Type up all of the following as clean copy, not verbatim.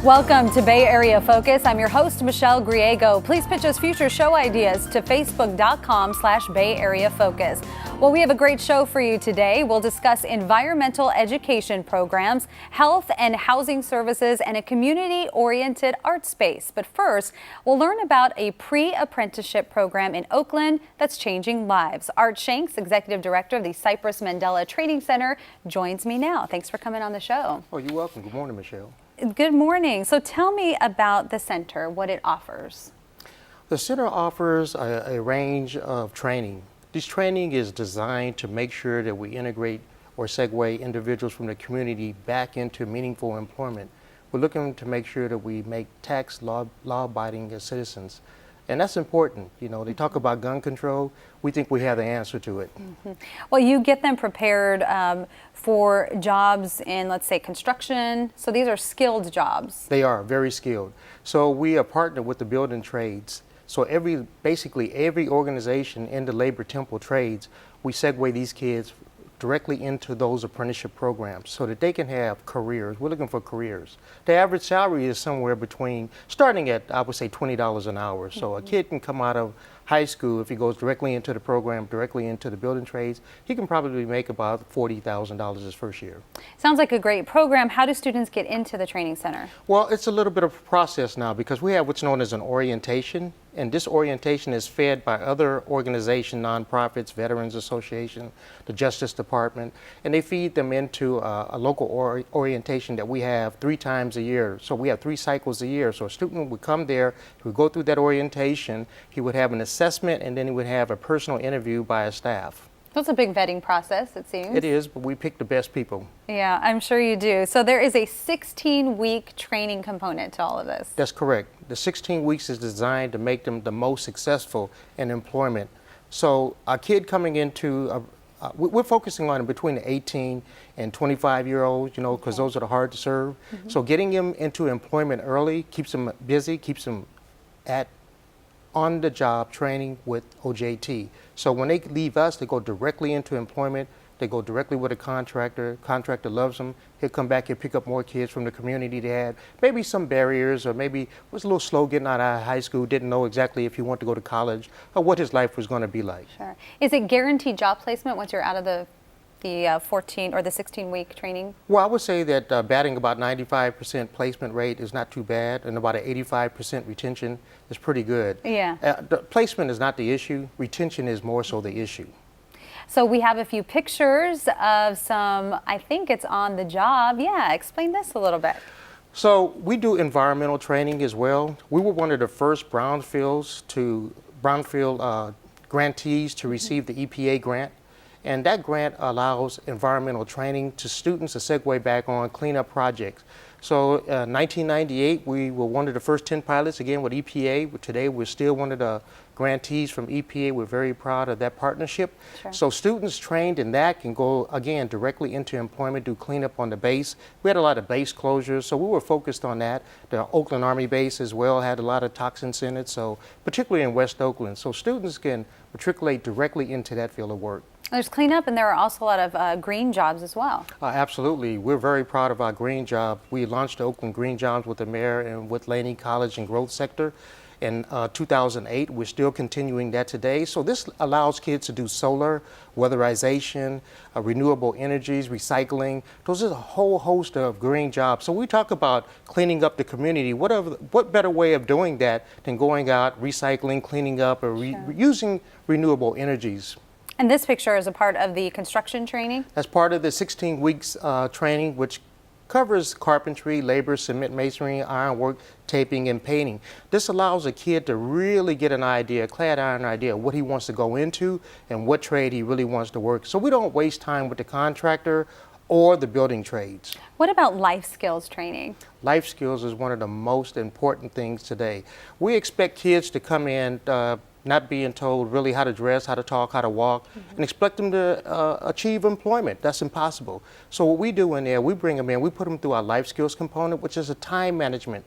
Welcome to Bay Area Focus. I'm your host, Michelle Griego. Please pitch us future show ideas to facebook.com/Bay Area Focus. Well, we have a great show for you today. We'll discuss environmental education programs, health and housing services, and a community-oriented art space. But first, we'll learn about a pre-apprenticeship program in Oakland that's changing lives. Art Shanks, Executive Director of the Cypress Mandela Training Center, joins me now. Thanks for coming on the show. Oh, you're welcome. Good morning, Michelle. Good morning. So tell me about the center, what it offers. The center offers a range of training. This training is designed to make sure that we integrate or segue individuals from the community back into meaningful employment. We're looking to make sure that we make tax law-abiding citizens. And that's important. You know, they talk about gun control. We think we have the answer to it. Well, you get them prepared for jobs in, let's say, construction. So these are skilled jobs. They are very skilled. So we are partnered with the building trades. So basically every organization in the labor temple trades, we segue these kids directly into those apprenticeship programs so that they can have careers. We're looking for careers. The average salary is somewhere between, starting at, I would say, $20 an hour. So a kid can come out of high school, if he goes directly into the program, directly into the building trades, he can probably make about $40,000 his first year. Sounds like a great program. How do students get into the training center? Well, it's a little bit of a process now because we have what's known as an orientation, and this orientation is fed by other organizations, nonprofits, Veterans Association, the Justice Department, and they feed them into a local orientation that we have 3 times a year. So we have 3 cycles a year. So a student would come there, he would go through that orientation, he would have an assessment, and then he would have a personal interview by a staff. That's a big vetting process, it seems. It is, but we pick the best people. Yeah, I'm sure you do. So there is a 16-week training component to all of this. That's correct. The 16 weeks is designed to make them the most successful in employment. So a kid coming into, we're focusing on between the 18 and 25-year-olds, you know, because those are the hard to serve. So getting them into employment early keeps them busy, keeps them on-the-job training with OJT. So when they leave us, they go directly into employment. They go directly with a contractor. Contractor loves them. He'll come back and pick up more kids from the community they had. Maybe some barriers, or maybe was a little slow getting out of high school, didn't know exactly if he wanted to go to college or what his life was going to be like. Sure. Is it guaranteed job placement once you're out of the 14 or the 16-week training? Well, I would say that batting about 95% placement rate is not too bad, and about an 85% retention is pretty good. Yeah. The placement is not the issue. Retention is more so the issue. So we have a few pictures of some, I think it's on the job. Yeah, explain this a little bit. So we do environmental training as well. We were one of the first brownfield grantees to receive the EPA grant. And that grant allows environmental training to students to segue back on cleanup projects. So 1998, we were one of the first 10 pilots, again with EPA. But today, we're still one of the grantees from EPA. We're very proud of that partnership. Sure. So students trained in that can go, again, directly into employment, do cleanup on the base. We had a lot of base closures, so we were focused on that. The Oakland Army base as well had a lot of toxins in it, so particularly in West Oakland. So students can matriculate directly into that field of work. There's cleanup, and there are also a lot of green jobs as well. Absolutely. We're very proud of our green job. We launched the Oakland Green Jobs with the mayor and with Laney College and Growth Sector in 2008. We're still continuing that today. So this allows kids to do solar, weatherization, renewable energies, recycling. Those are a whole host of green jobs. So we talk about cleaning up the community. What better way of doing that than going out, recycling, cleaning up, or using renewable energies? And this picture is a part of the construction training? As part of the 16 weeks training, which covers carpentry, labor, cement masonry, ironwork, taping, and painting. This allows a kid to really get an idea, a clad iron idea, of what he wants to go into and what trade he really wants to work. So we don't waste time with the contractor or the building trades. What about life skills training? Life skills is one of the most important things today. We expect kids to come in not being told really how to dress, how to talk, how to walk, and expect them to achieve employment. That's impossible. So what we do in there, we bring them in, we put them through our life skills component, which is a time management,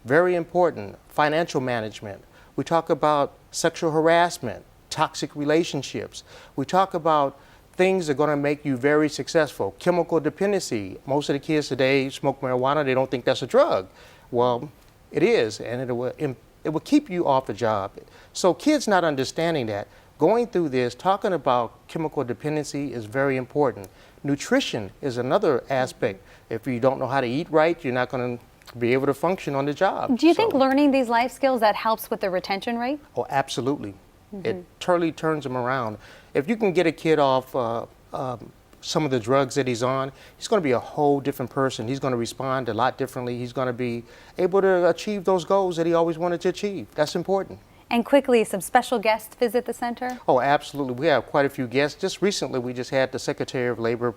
very important, financial management. We talk about sexual harassment, toxic relationships. We talk about things that are going to make you very successful. Chemical dependency. Most of the kids today smoke marijuana, they don't think that's a drug. Well, it is, and it will keep you off the job. So kids not understanding that, going through this, talking about chemical dependency is very important. Nutrition is another aspect. If you don't know how to eat right, you're not going to be able to function on the job. Do you think learning these life skills, that helps with the retention rate? Oh, absolutely. It totally turns them around. If you can get a kid off some of the drugs that he's on, he's going to be a whole different person. He's going to respond a lot differently. He's going to be able to achieve those goals that he always wanted to achieve. That's important. And quickly, some special guests visit the center? Oh, absolutely. We have quite a few guests. Just recently, we just had the Secretary of Labor,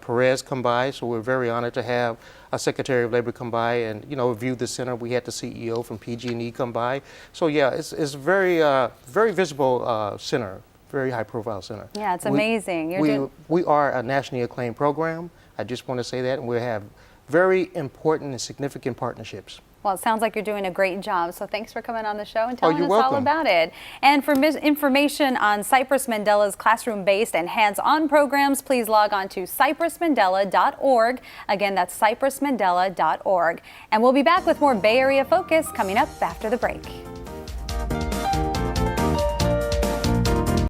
Perez, come by, so we're very honored to have a Secretary of Labor come by and, view the center. We had the CEO from PG&E come by. So, yeah, it's very visible center, very high-profile center. Yeah, it's amazing. We are a nationally acclaimed program. I just want to say that, and we have very important and significant partnerships. Well, it sounds like you're doing a great job, so thanks for coming on the show and telling us welcome. all about it. And for information on Cypress Mandela's classroom-based and hands-on programs, please log on to cypressmandela.org. Again, that's cypressmandela.org. And we'll be back with more Bay Area Focus coming up after the break.